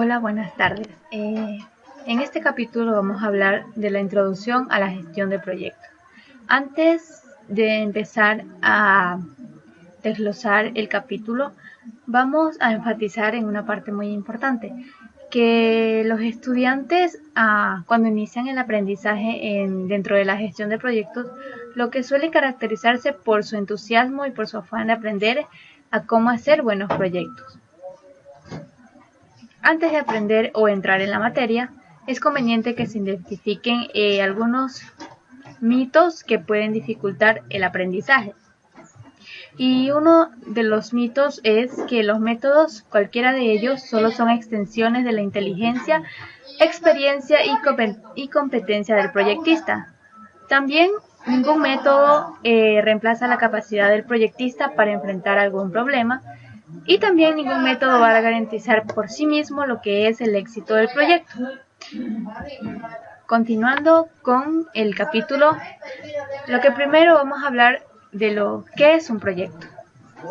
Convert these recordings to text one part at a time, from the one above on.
Hola, buenas tardes. En este capítulo vamos a hablar de la introducción a la gestión de proyectos. Antes de empezar a desglosar el capítulo, vamos a enfatizar en una parte muy importante, que los estudiantes cuando inician el aprendizaje dentro de la gestión de proyectos, lo que suele caracterizarse por su entusiasmo y por su afán de aprender a cómo hacer buenos proyectos. Antes de aprender o entrar en la materia, es conveniente que se identifiquen algunos mitos que pueden dificultar el aprendizaje. Y uno de los mitos es que los métodos, cualquiera de ellos, solo son extensiones de la inteligencia, experiencia y competencia del proyectista. También ningún método reemplaza la capacidad del proyectista para enfrentar algún problema. Y también ningún método va a garantizar por sí mismo lo que es el éxito del proyecto. Continuando con el capítulo, lo que primero vamos a hablar de lo que es un proyecto.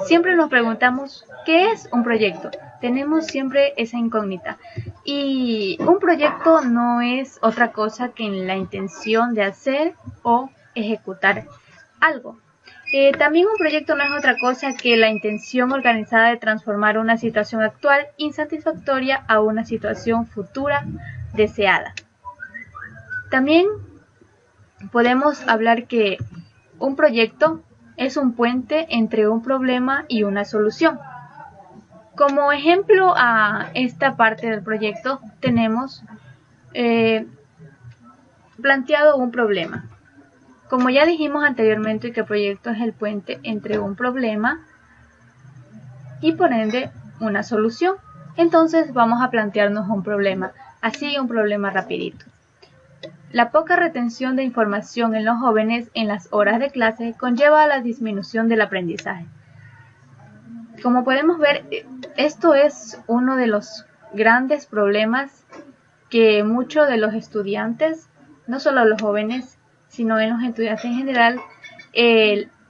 Siempre nos preguntamos, ¿qué es un proyecto? Tenemos siempre esa incógnita. Y un proyecto no es otra cosa que la intención de hacer o ejecutar algo. También un proyecto no es otra cosa que la intención organizada de transformar una situación actual insatisfactoria a una situación futura deseada. También podemos hablar que un proyecto es un puente entre un problema y una solución. Como ejemplo a esta parte del proyecto tenemos planteado un problema. Como ya dijimos anteriormente que el proyecto es el puente entre un problema y por ende una solución. Entonces vamos a plantearnos un problema, así un problema rapidito. La poca retención de información en los jóvenes en las horas de clase conlleva a la disminución del aprendizaje. Como podemos ver, esto es uno de los grandes problemas que muchos de los estudiantes, no solo los jóvenes, sino en los estudiantes en general,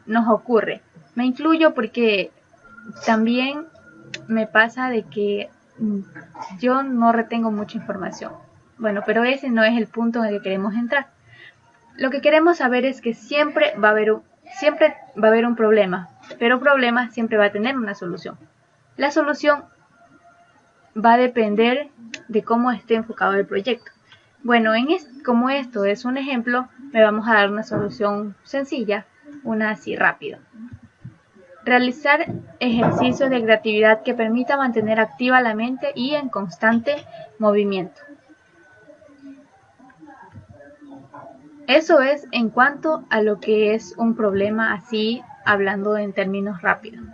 nos ocurre. Me incluyo porque también me pasa de que yo no retengo mucha información. Bueno, pero ese no es el punto en el que queremos entrar. Lo que queremos saber es que siempre va a haber un problema, pero problema siempre va a tener una solución. La solución va a depender de cómo esté enfocado el proyecto. Bueno, como esto es un ejemplo, me vamos a dar una solución sencilla, una así rápida. Realizar ejercicios de creatividad que permita mantener activa la mente y en constante movimiento. Eso es en cuanto a lo que es un problema, así hablando en términos rápidos.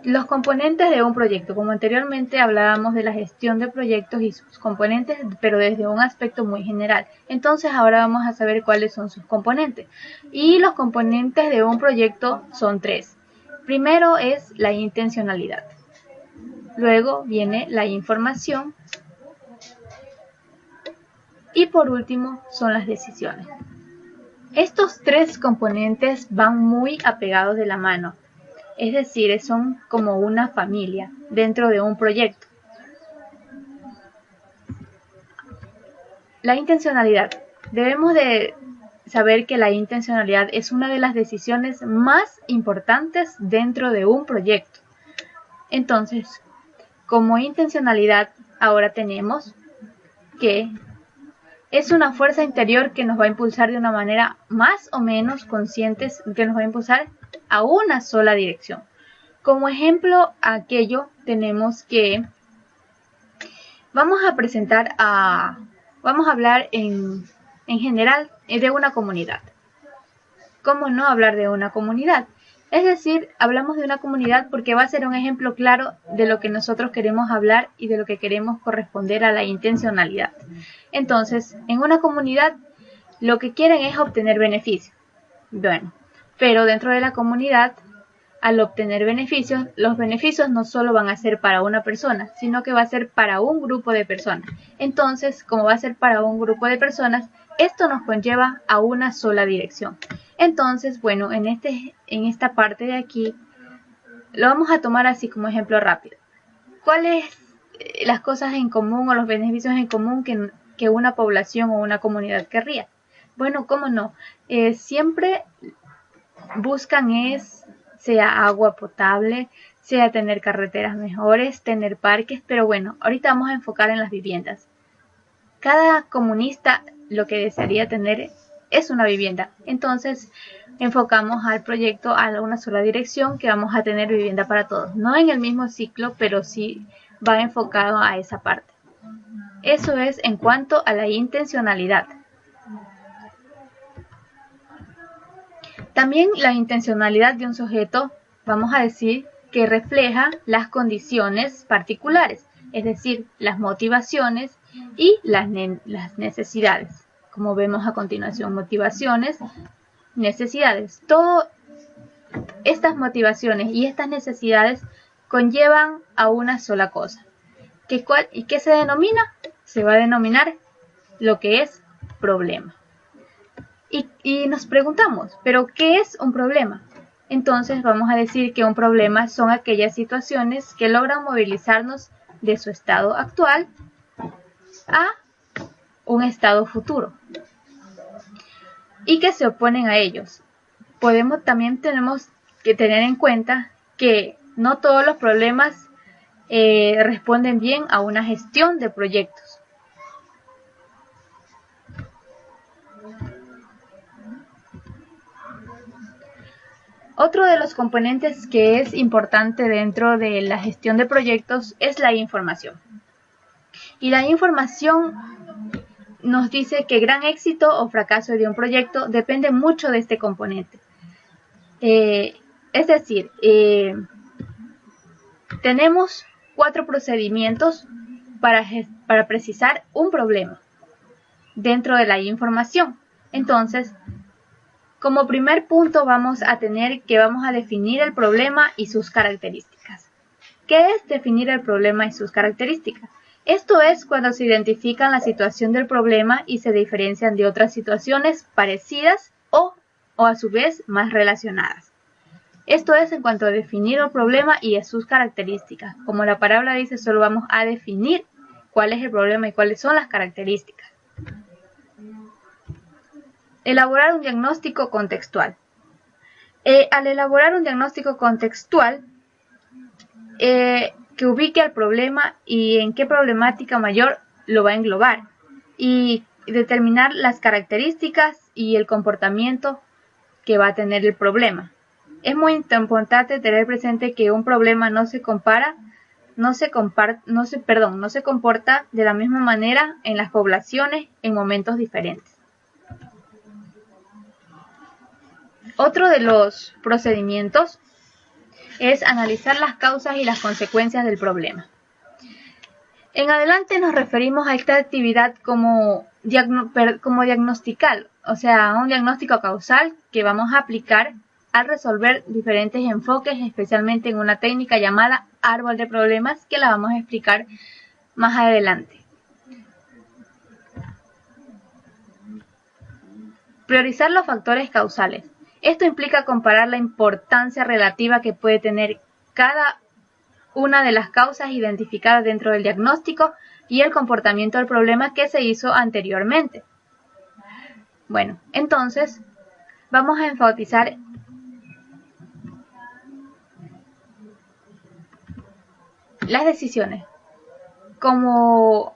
Los componentes de un proyecto. Como anteriormente hablábamos de la gestión de proyectos y sus componentes, pero desde un aspecto muy general. Entonces ahora vamos a saber cuáles son sus componentes. Y los componentes de un proyecto son tres. Primero es la intencionalidad. Luego viene la información. Y por último son las decisiones. Estos tres componentes van muy apegados de la mano. Es decir, son como una familia dentro de un proyecto. La intencionalidad. Debemos de saber que la intencionalidad es una de las decisiones más importantes dentro de un proyecto. Entonces, como intencionalidad, ahora tenemos que es una fuerza interior que nos va a impulsar de una manera más o menos consciente, que nos va a impulsar a una sola dirección. Como ejemplo a aquello tenemos que vamos a hablar en general de una comunidad. ¿Cómo no hablar de una comunidad? Es decir, hablamos de una comunidad porque va a ser un ejemplo claro de lo que nosotros queremos hablar y de lo que queremos corresponder a la intencionalidad. Entonces, en una comunidad lo que quieren es obtener beneficios. Bueno, pero dentro de la comunidad, al obtener beneficios, los beneficios no solo van a ser para una persona, sino que va a ser para un grupo de personas. Entonces, como va a ser para un grupo de personas, esto nos conlleva a una sola dirección. Entonces, bueno, en esta parte de aquí, lo vamos a tomar así como ejemplo rápido. ¿Cuáles las cosas en común o los beneficios en común que una población o una comunidad querría? Bueno, ¿cómo no? Siempre buscan sea agua potable, sea tener carreteras mejores, tener parques, pero bueno, ahorita vamos a enfocar en las viviendas. Cada comunista lo que desearía tener es una vivienda. Entonces, enfocamos al proyecto a una sola dirección, que vamos a tener vivienda para todos. No en el mismo ciclo, pero sí va enfocado a esa parte. Eso es en cuanto a la intencionalidad. También la intencionalidad de un sujeto, vamos a decir, que refleja las condiciones particulares, es decir, las motivaciones y las necesidades. Como vemos a continuación, motivaciones, necesidades. Todas estas motivaciones y estas necesidades conllevan a una sola cosa. ¿Y qué se denomina? Se va a denominar lo que es problema. Y nos preguntamos, ¿pero qué es un problema? Entonces vamos a decir que un problema son aquellas situaciones que logran movilizarnos de su estado actual a un estado futuro y que se oponen a ellos. También tenemos que tener en cuenta que no todos los problemas responden bien a una gestión de proyectos. Otro de los componentes que es importante dentro de la gestión de proyectos es la información. Y la información nos dice que gran éxito o fracaso de un proyecto depende mucho de este componente. Es decir, tenemos 4 procedimientos para precisar un problema dentro de la información. Entonces, como primer punto vamos a definir el problema y sus características. ¿Qué es definir el problema y sus características? Esto es cuando se identifican la situación del problema y se diferencian de otras situaciones parecidas o a su vez más relacionadas. Esto es en cuanto a definir el problema y sus características. Como la palabra dice, solo vamos a definir cuál es el problema y cuáles son las características. Elaborar un diagnóstico contextual. Al elaborar un diagnóstico contextual que ubique al problema y en qué problemática mayor lo va a englobar y determinar las características y el comportamiento que va a tener el problema. Es muy importante tener presente que un problema no se comporta de la misma manera en las poblaciones en momentos diferentes. Otro de los procedimientos es analizar las causas y las consecuencias del problema. En adelante nos referimos a esta actividad como diagnostical, o sea, un diagnóstico causal que vamos a aplicar al resolver diferentes enfoques, especialmente en una técnica llamada árbol de problemas, que la vamos a explicar más adelante. Priorizar los factores causales. Esto implica comparar la importancia relativa que puede tener cada una de las causas identificadas dentro del diagnóstico y el comportamiento del problema que se hizo anteriormente. Bueno, entonces vamos a enfatizar las decisiones. Como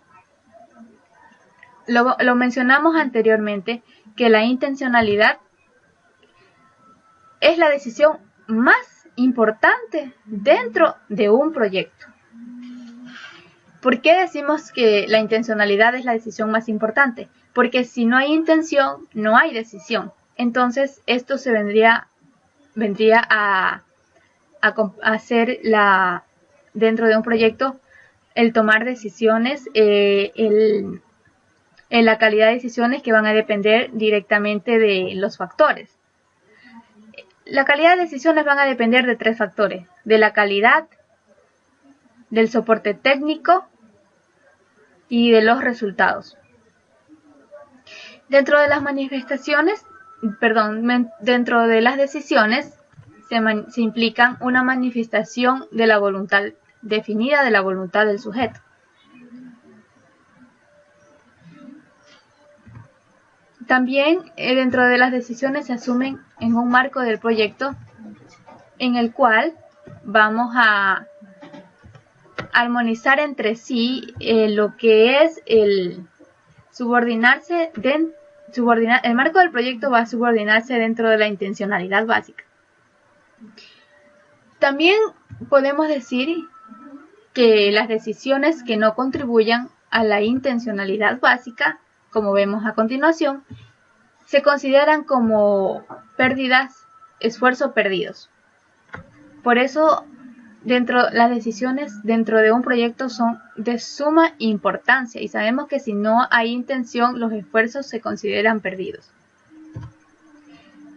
lo mencionamos anteriormente, que la intencionalidad es la decisión más importante dentro de un proyecto. ¿Por qué decimos que la intencionalidad es la decisión más importante? Porque si no hay intención, no hay decisión. Entonces, esto se vendría a hacer dentro de un proyecto el tomar decisiones, en la calidad de decisiones que van a depender directamente de los factores. La calidad de decisiones van a depender de 3 factores: de la calidad, del soporte técnico y de los resultados. Dentro de las decisiones se implican una manifestación de la voluntad definida de la voluntad del sujeto. También dentro de las decisiones se asumen en un marco del proyecto en el cual vamos a armonizar entre sí lo que es el subordinarse. El marco del proyecto va a subordinarse dentro de la intencionalidad básica. También podemos decir que las decisiones que no contribuyan a la intencionalidad básica, como vemos a continuación, se consideran como pérdidas, esfuerzos perdidos. Por eso, las decisiones dentro de un proyecto son de suma importancia y sabemos que si no hay intención, los esfuerzos se consideran perdidos.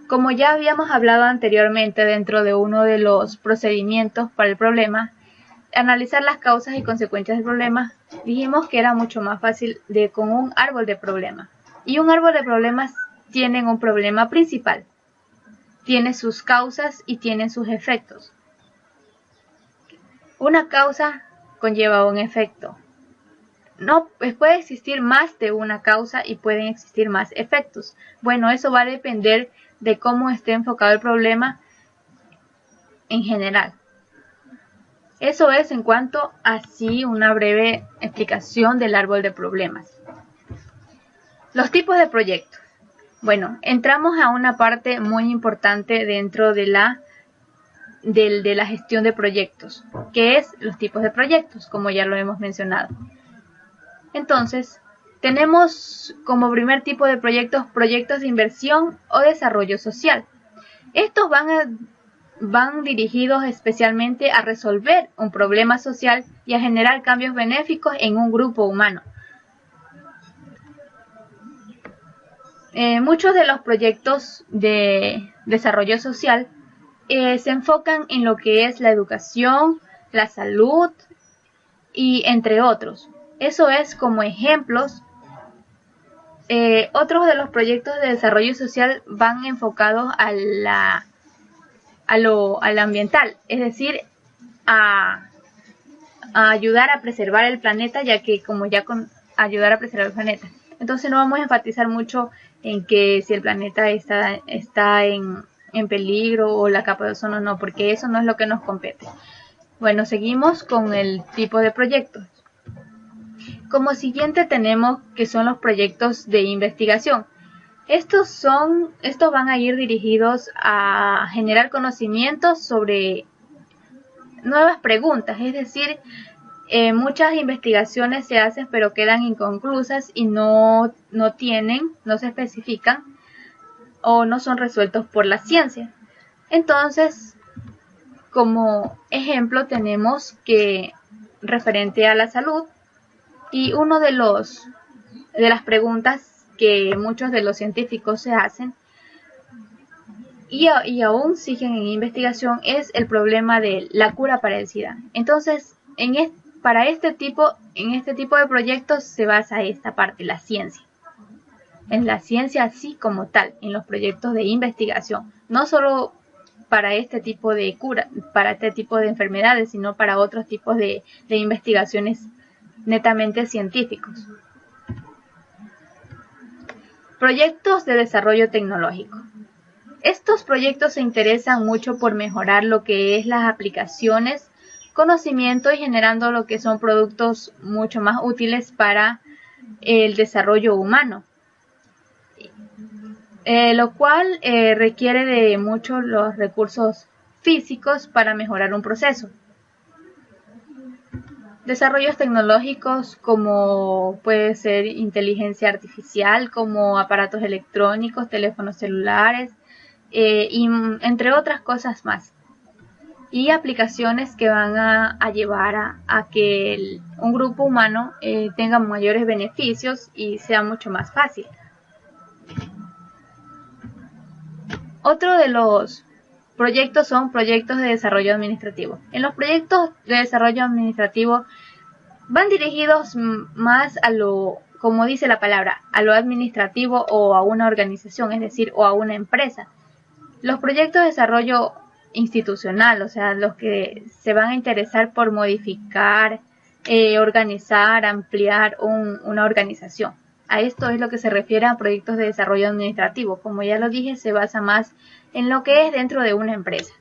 Como ya habíamos hablado anteriormente dentro de uno de los procedimientos para el problema, analizar las causas y consecuencias del problema, dijimos que era mucho más fácil con un árbol de problemas. Y un árbol de problemas tiene un problema principal, tiene sus causas y tiene sus efectos. Una causa conlleva un efecto. No, puede existir más de una causa y pueden existir más efectos. Bueno, eso va a depender de cómo esté enfocado el problema en general. Eso es en cuanto a una breve explicación del árbol de problemas. Los tipos de proyectos. Bueno, entramos a una parte muy importante dentro de la gestión de proyectos, que es los tipos de proyectos, como ya lo hemos mencionado. Entonces, tenemos como primer tipo de proyectos de inversión o desarrollo social. Estos van dirigidos especialmente a resolver un problema social y a generar cambios benéficos en un grupo humano. Muchos de los proyectos de desarrollo social se enfocan en lo que es la educación, la salud y entre otros. Eso es como ejemplos. Otros de los proyectos de desarrollo social van enfocados a lo ambiental, es decir, a ayudar a preservar el planeta, ya que ayudar a preservar el planeta. Entonces no vamos a enfatizar mucho en que si el planeta está en peligro o la capa de ozono, no, porque eso no es lo que nos compete. Bueno, seguimos con el tipo de proyectos. Como siguiente tenemos que son los proyectos de investigación. Estos van a ir dirigidos a generar conocimientos sobre nuevas preguntas, es decir, muchas investigaciones se hacen pero quedan inconclusas y no se especifican o no son resueltos por la ciencia. Entonces, como ejemplo tenemos que referente a la salud, y uno de las preguntas que muchos de los científicos se hacen y aún siguen en investigación es el problema de la cura para el SIDA. Entonces, en este tipo de proyectos se basa esta parte, la ciencia. En la ciencia así como tal, en los proyectos de investigación, no solo para este tipo de cura, para este tipo de enfermedades, sino para otros tipos de investigaciones netamente científicos. Proyectos de desarrollo tecnológico. Estos proyectos se interesan mucho por mejorar lo que es las aplicaciones, conocimiento y generando lo que son productos mucho más útiles para el desarrollo humano, lo cual requiere de muchos los recursos físicos para mejorar un proceso. Desarrollos tecnológicos como puede ser inteligencia artificial, como aparatos electrónicos, teléfonos celulares, y entre otras cosas más. Y aplicaciones que van a llevar a que un grupo humano tenga mayores beneficios y sea mucho más fácil. Otro de los proyectos son proyectos de desarrollo administrativo. En los proyectos de desarrollo administrativo van dirigidos más a lo, como dice la palabra, a lo administrativo o a una organización, es decir, o a una empresa. Los proyectos de desarrollo institucional, o sea, los que se van a interesar por modificar, organizar, ampliar una organización. A esto es lo que se refiere a proyectos de desarrollo administrativo. Como ya lo dije, se basa más en lo que es dentro de una empresa.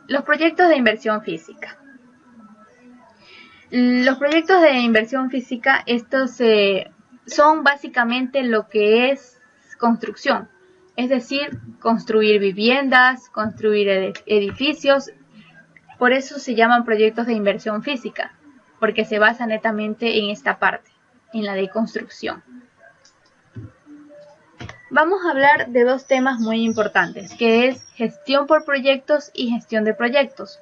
Los proyectos de inversión física. Los proyectos de inversión física, estos son básicamente lo que es construcción, es decir, construir viviendas, construir edificios. Por eso se llaman proyectos de inversión física, porque se basa netamente en esta parte, en la de construcción. Vamos a hablar de dos temas muy importantes, que es gestión por proyectos y gestión de proyectos.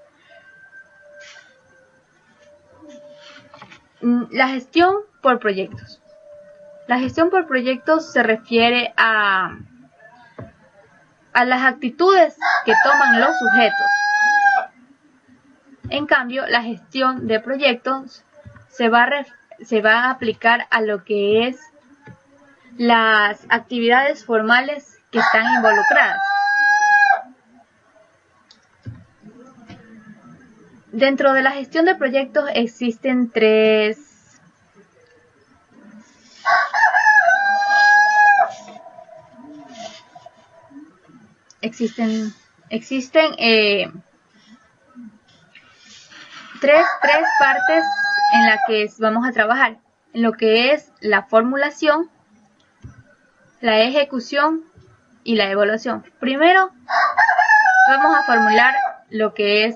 La gestión por proyectos. La gestión por proyectos se refiere a las actitudes que toman los sujetos. En cambio, la gestión de proyectos se va a aplicar a lo que es las actividades formales que están involucradas. Dentro de la gestión de proyectos existen tres partes en las que vamos a trabajar, en lo que es la formulación, la ejecución y la evaluación. Primero vamos a formular lo que es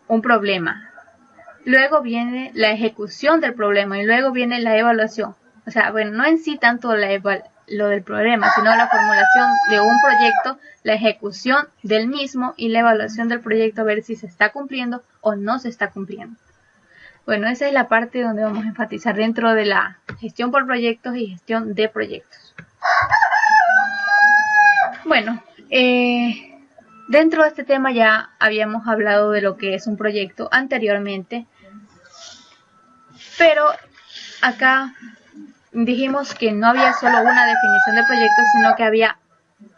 un problema, luego viene la ejecución del problema y luego viene la evaluación. O sea, bueno, no en sí tanto lo del problema, sino la formulación de un proyecto, la ejecución del mismo y la evaluación del proyecto, a ver si se está cumpliendo o no se está cumpliendo. Bueno, esa es la parte donde vamos a enfatizar dentro de la gestión por proyectos y gestión de proyectos. Bueno, dentro de este tema ya habíamos hablado de lo que es un proyecto anteriormente, pero acá dijimos que no había solo una definición de proyectos, sino que había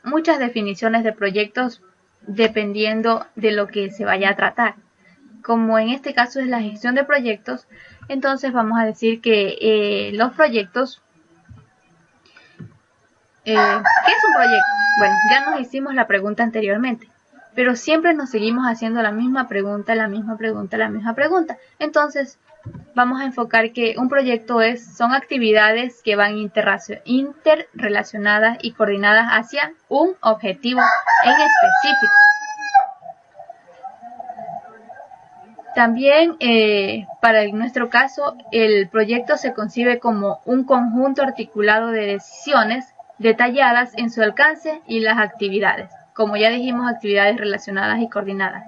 muchas definiciones de proyectos dependiendo de lo que se vaya a tratar. Como en este caso es la gestión de proyectos, entonces vamos a decir que los proyectos... ¿qué es un proyecto? Bueno, ya nos hicimos la pregunta anteriormente, pero siempre nos seguimos haciendo la misma pregunta. Entonces, vamos a enfocar que un proyecto son actividades que van interrelacionadas y coordinadas hacia un objetivo en específico. También, para nuestro caso, el proyecto se concibe como un conjunto articulado de decisiones detalladas en su alcance y las actividades. Como ya dijimos, actividades relacionadas y coordinadas.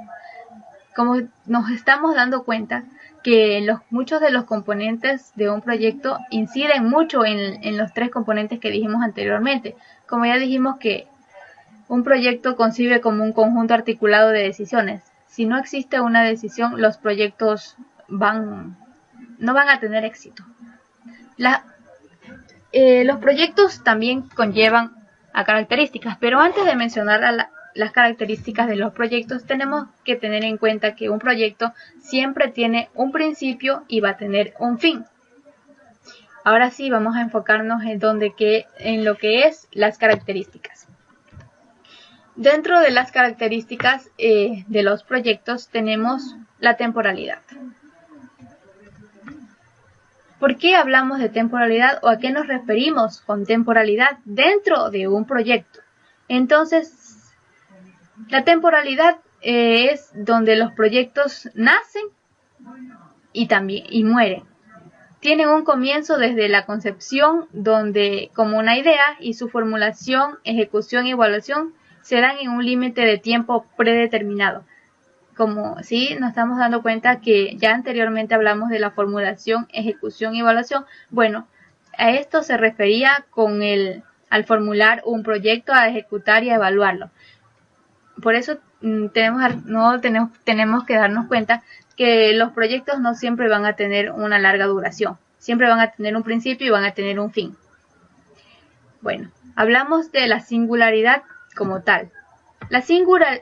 Como nos estamos dando cuenta que muchos de los componentes de un proyecto inciden mucho en los tres componentes que dijimos anteriormente. Como ya dijimos que un proyecto concibe como un conjunto articulado de decisiones. Si no existe una decisión, los proyectos no van a tener éxito. Los proyectos también conllevan a características, pero antes de mencionar las características de los proyectos, tenemos que tener en cuenta que un proyecto siempre tiene un principio y va a tener un fin. Ahora sí, vamos a enfocarnos en lo que es las características. Dentro de las características de los proyectos tenemos la temporalidad. ¿Por qué hablamos de temporalidad o a qué nos referimos con temporalidad dentro de un proyecto? Entonces, la temporalidad es donde los proyectos nacen y mueren. Tienen un comienzo desde la concepción, como una idea, y su formulación, ejecución y evaluación se dan en un límite de tiempo predeterminado. Como sí nos estamos dando cuenta que ya anteriormente hablamos de la formulación, ejecución y evaluación. Bueno, a esto se refería al formular un proyecto, a ejecutar y a evaluarlo. Por eso tenemos que darnos cuenta que los proyectos no siempre van a tener una larga duración. Siempre van a tener un principio y van a tener un fin. Bueno, hablamos de la singularidad como tal. La singularidad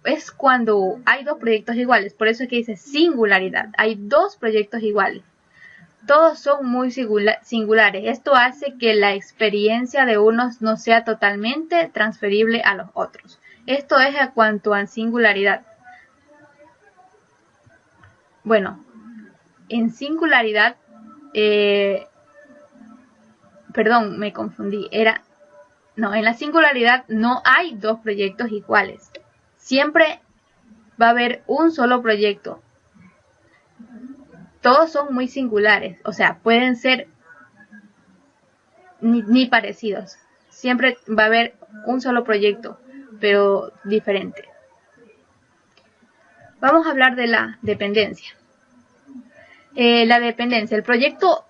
es cuando hay dos proyectos iguales, por eso es que dice singularidad, hay dos proyectos iguales. Todos son muy singulares. Esto hace que la experiencia de unos no sea totalmente transferible a los otros. Esto es en cuanto a singularidad. Bueno, en singularidad, perdón, me confundí. En la singularidad no hay dos proyectos iguales. Siempre va a haber un solo proyecto. Todos son muy singulares, o sea, pueden ser ni parecidos. Siempre va a haber un solo proyecto, pero diferente. Vamos a hablar de la dependencia. La dependencia, el proyecto,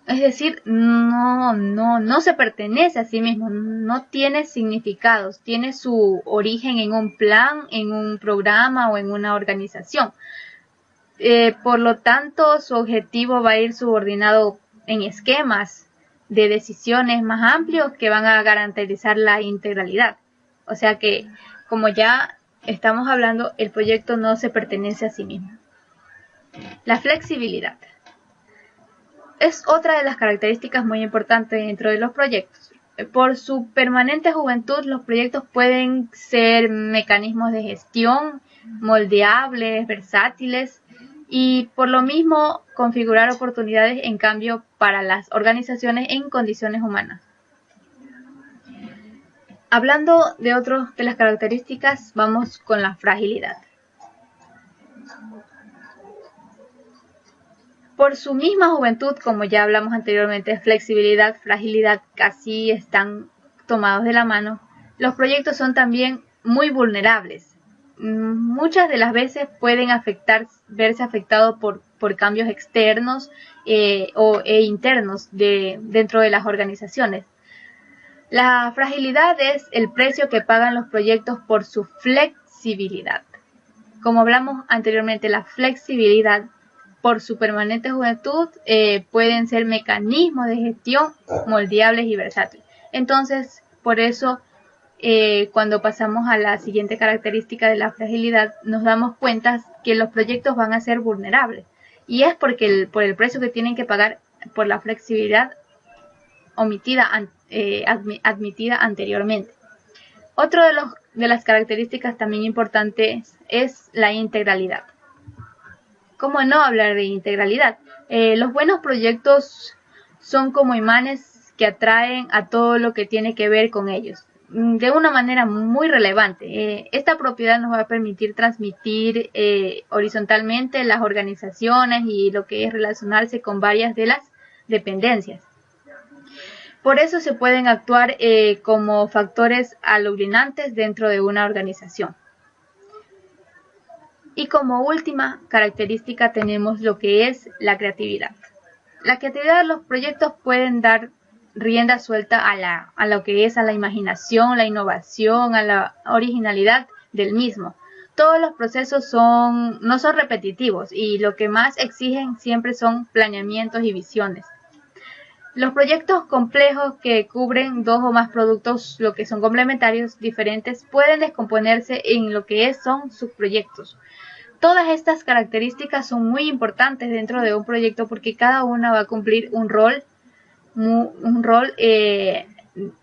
es decir, no se pertenece a sí mismo, no tiene significados, tiene su origen en un plan, en un programa o en una organización. Por lo tanto, su objetivo va a ir subordinado en esquemas de decisiones más amplios que van a garantizar la integralidad. O sea que, como ya estamos hablando, el proyecto no se pertenece a sí mismo. La flexibilidad es otra de las características muy importantes dentro de los proyectos. Por su permanente juventud, los proyectos pueden ser mecanismos de gestión, moldeables, versátiles, y por lo mismo configurar oportunidades en cambio para las organizaciones en condiciones humanas. Hablando de otras de las características, vamos con la fragilidad. Por su misma juventud, como ya hablamos anteriormente, flexibilidad, fragilidad casi están tomados de la mano. Los proyectos son también muy vulnerables. Muchas de las veces pueden verse afectados por cambios externos e internos dentro de las organizaciones. La fragilidad es el precio que pagan los proyectos por su flexibilidad. Como hablamos anteriormente, la flexibilidad por su permanente juventud pueden ser mecanismos de gestión moldeables y versátiles. Entonces, por eso, cuando pasamos a la siguiente característica de la fragilidad, nos damos cuenta que los proyectos van a ser vulnerables. Y es por el precio que tienen que pagar por la flexibilidad admitida anteriormente. Otro de las características también importantes es la integralidad. ¿Cómo no hablar de integralidad? Los buenos proyectos son como imanes que atraen a todo lo que tiene que ver con ellos, de una manera muy relevante. Esta propiedad nos va a permitir transmitir horizontalmente las organizaciones y lo que es relacionarse con varias de las dependencias. Por eso se pueden actuar como factores aglutinantes dentro de una organización. Y como última característica tenemos lo que es la creatividad. La creatividad, los proyectos pueden dar rienda suelta a lo que es a la imaginación, la innovación, a la originalidad del mismo. Todos los procesos no son repetitivos y lo que más exigen siempre son planeamientos y visiones. Los proyectos complejos que cubren dos o más productos, lo que son complementarios diferentes, pueden descomponerse en lo que son subproyectos. Todas estas características son muy importantes dentro de un proyecto porque cada una va a cumplir un rol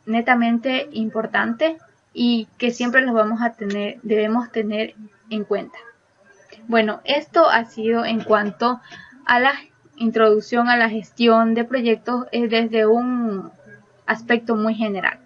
netamente importante y que siempre debemos tener en cuenta. Bueno, esto ha sido en cuanto a la introducción a la gestión de proyectos desde un aspecto muy general.